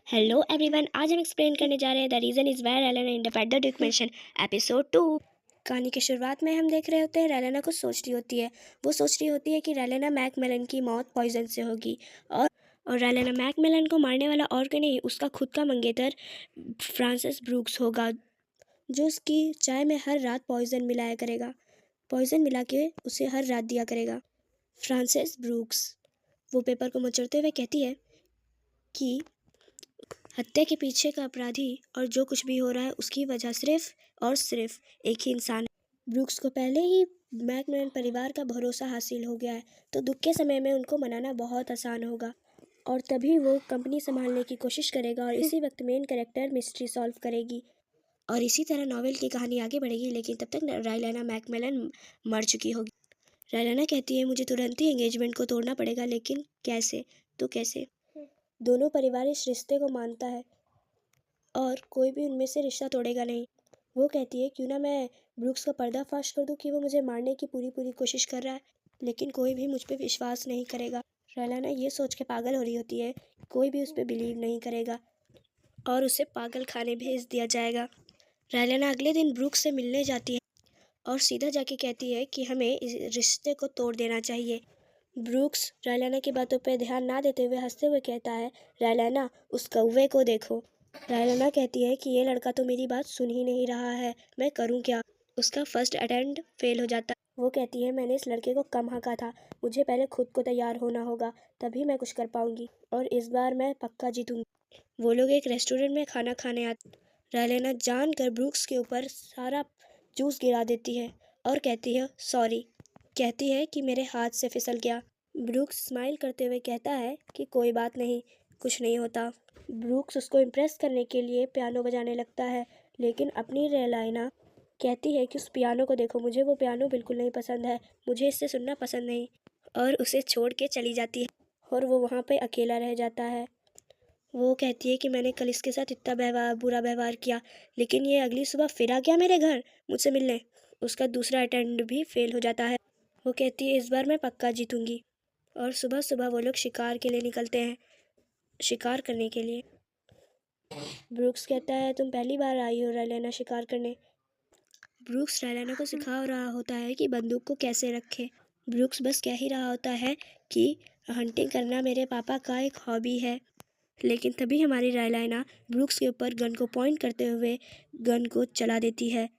Hello everyone, आज हम explain करने जा रहे हैं द रीज़न इज़ वाई रेलेना इंटरप्रेट द डॉक्यूमेंटेशन एपिसोड 2। कहानी के शुरुआत में हम देख रहे होते हैं रेलेना कुछ सोच रही होती है। वो सोच रही होती है कि रेलेना मैकमिलन की मौत पॉइजन से होगी और रेलेना मैकमिलन को मारने वाला और कोई नहीं, उसका खुद का मंगेतर फ्रांसिस ब्रूक्स होगा, जो उसकी चाय में हर रात पॉइजन मिला के उसे हर रात दिया करेगा। फ्रांसिस ब्रूक्स वो पेपर को मचलते हुए कहती है कि हत्या के पीछे का अपराधी और जो कुछ भी हो रहा है उसकी वजह सिर्फ और सिर्फ एक ही इंसान है। ब्रूक्स को पहले ही मैकमिलन परिवार का भरोसा हासिल हो गया है, तो दुख के समय में उनको मनाना बहुत आसान होगा और तभी वो कंपनी संभालने की कोशिश करेगा और इसी वक्त मेन कैरेक्टर मिस्ट्री सॉल्व करेगी और इसी तरह नॉवेल की कहानी आगे बढ़ेगी। लेकिन तब तक रेलेना मैकमिलन मर चुकी होगी। रेलेना कहती है मुझे तुरंत ही एंगेजमेंट को तोड़ना पड़ेगा, लेकिन कैसे? तो कैसे? दोनों परिवार इस रिश्ते को मानता है और कोई भी उनमें से रिश्ता तोड़ेगा नहीं। वो कहती है क्यों ना मैं ब्रूक्स का पर्दाफाश कर दूं कि वो मुझे मारने की पूरी कोशिश कर रहा है, लेकिन कोई भी मुझ पे विश्वास नहीं करेगा। रेलेना ये सोच के पागल हो रही होती है, कोई भी उस पर बिलीव नहीं करेगा और उसे पागल खाने भेज दिया जाएगा। रेलेना अगले दिन ब्रूक्स से मिलने जाती है और सीधा जाके कहती है कि हमें इस रिश्ते को तोड़ देना चाहिए। ब्रूक्स रेलेना की बातों पर ध्यान ना देते हुए हंसते हुए कहता है, रेलेना उस कौवे को देखो। रेलेना कहती है कि ये लड़का तो मेरी बात सुन ही नहीं रहा है, मैं करूं क्या? उसका फर्स्ट अटेम्प्ट फेल हो जाता है। वो कहती है मैंने इस लड़के को कम हका था, मुझे पहले खुद को तैयार होना होगा, तभी मैं कुछ कर पाऊंगी और इस बार मैं पक्का जीतूंगी। वो लोग एक रेस्टोरेंट में खाना खाने आते। रेलेना जानकर ब्रूक्स के ऊपर सारा जूस गिरा देती है और कहती है सॉरी, कहती है कि मेरे हाथ से फिसल गया। ब्रूक्स स्माइल करते हुए कहता है कि कोई बात नहीं, कुछ नहीं होता। ब्रूक्स उसको इम्प्रेस करने के लिए पियानो बजाने लगता है, लेकिन अपनी रेलेना कहती है कि उस पियानो को देखो, मुझे वो पियानो बिल्कुल नहीं पसंद है, मुझे इससे सुनना पसंद नहीं, और उसे छोड़ के चली जाती है और वो वहाँ पे अकेला रह जाता है। वो कहती है कि मैंने कल इसके साथ इतना बुरा व्यवहार किया, लेकिन ये अगली सुबह फिर आ गया मेरे घर मुझसे मिलने। उसका दूसरा अटेम्प्ट भी फेल हो जाता है। वो कहती है इस बार मैं पक्का जीतूंगी और सुबह सुबह वो लोग शिकार के लिए निकलते हैं, शिकार करने के लिए। ब्रूक्स कहता है तुम पहली बार आई हो रेलेना शिकार करने। ब्रूक्स रेलेना को सिखा रहा होता है कि बंदूक को कैसे रखे। ब्रूक्स बस कह ही रहा होता है कि हंटिंग करना मेरे पापा का एक हॉबी है, लेकिन तभी हमारी रेलेना ब्रूक्स के ऊपर गन को पॉइंट करते हुए गन को चला देती है।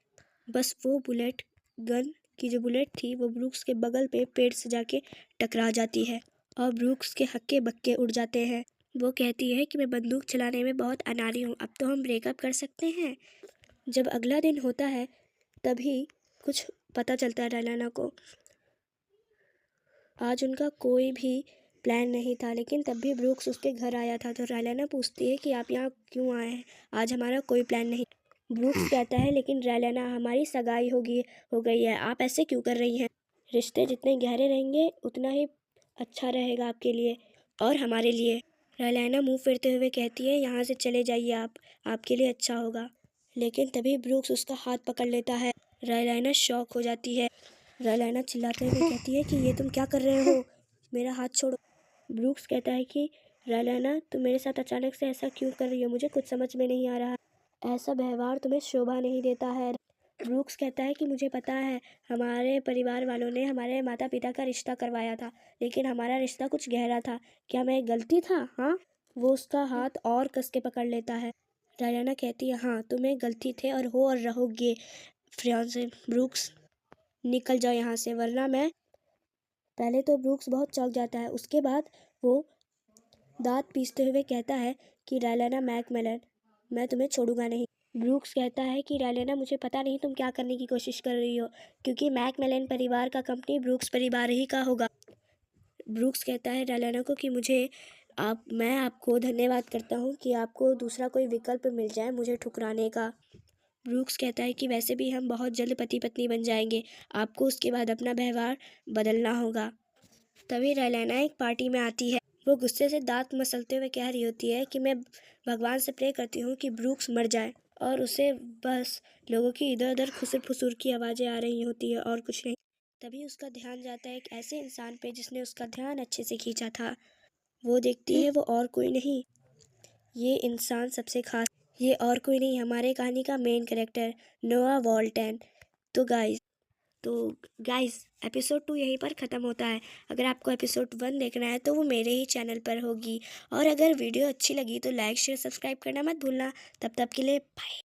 बस वो बुलेट, गन की जो बुलेट थी वो ब्रूक्स के बगल पे पेड़ से जाके टकरा जाती है और ब्रूक्स के हक्के बक्के उड़ जाते हैं। वो कहती है कि मैं बंदूक चलाने में बहुत अनाड़ी हूँ, अब तो हम ब्रेकअप कर सकते हैं। जब अगला दिन होता है तभी कुछ पता चलता है रेलेना को। आज उनका कोई भी प्लान नहीं था, लेकिन तब भी ब्रूक्स उसके घर आया था। तो रेलेना पूछती है कि आप यहाँ क्यों आए हैं? आज हमारा कोई प्लान नहीं। ब्रूक्स कहता है लेकिन रेलेना हमारी सगाई हो गई है, आप ऐसे क्यों कर रही हैं? रिश्ते जितने गहरे रहेंगे उतना ही अच्छा रहेगा आपके लिए और हमारे लिए। रेलेना मुंह फेरते हुए कहती है यहाँ से चले जाइए आप, आपके लिए अच्छा होगा। लेकिन तभी ब्रूक्स उसका हाथ पकड़ लेता है। रेलेना शॉक हो जाती है। रेलेना चिल्लाते हुए कहती है कि ये तुम क्या कर रहे हो, मेरा हाथ छोड़ो। ब्रूक्स कहता है कि रेलेना तुम मेरे साथ अचानक से ऐसा क्यों कर रही हो, मुझे कुछ समझ में नहीं आ रहा, ऐसा व्यवहार तुम्हें शोभा नहीं देता है। ब्रूक्स कहता है कि मुझे पता है हमारे परिवार वालों ने हमारे माता पिता का रिश्ता करवाया था, लेकिन हमारा रिश्ता कुछ गहरा था, क्या मैं गलती था? हाँ। वो उसका हाथ और कस के पकड़ लेता है। रेलेना कहती है हाँ तुम्हें गलती थे और हो और रहोगे फ्रियांसे। ब्रूक्स निकल जाओ यहाँ से वरना मैं। पहले तो ब्रूक्स बहुत चौंक जाता है, उसके बाद वो दांत पीसते हुए कहता है कि रेलेना मैकमिलन मैं तुम्हें छोड़ूंगा नहीं। ब्रूक्स कहता है कि रेलेना मुझे पता नहीं तुम क्या करने की कोशिश कर रही हो, क्योंकि मैकमिलन परिवार का कंपनी ब्रूक्स परिवार ही का होगा। ब्रूक्स कहता है रेलेना को कि मैं आपको धन्यवाद करता हूँ कि आपको दूसरा कोई विकल्प मिल जाए मुझे ठुकराने का। ब्रूक्स कहता है कि वैसे भी हम बहुत जल्द पति पत्नी बन जाएंगे, आपको उसके बाद अपना व्यवहार बदलना होगा। तभी रेलेना एक पार्टी में आती है। वो गुस्से से दांत मसलते हुए कह रही होती है कि मैं भगवान से प्रे करती हूँ कि ब्रूक्स मर जाए, और उसे बस लोगों की इधर उधर खुसर फुसुर की आवाज़ें आ रही होती है और कुछ नहीं। तभी उसका ध्यान जाता है एक ऐसे इंसान पे जिसने उसका ध्यान अच्छे से खींचा था। वो देखती है वो और कोई नहीं, ये इंसान सबसे खास, ये और कोई नहीं, हमारे कहानी का मेन कैरेक्टर नोआ वॉल्टन। तो गाइस एपिसोड 2 यहीं पर ख़त्म होता है। अगर आपको एपिसोड 1 देखना है तो वो मेरे ही चैनल पर होगी। और अगर वीडियो अच्छी लगी तो लाइक शेयर सब्सक्राइब करना मत भूलना। तब तक के लिए बाय।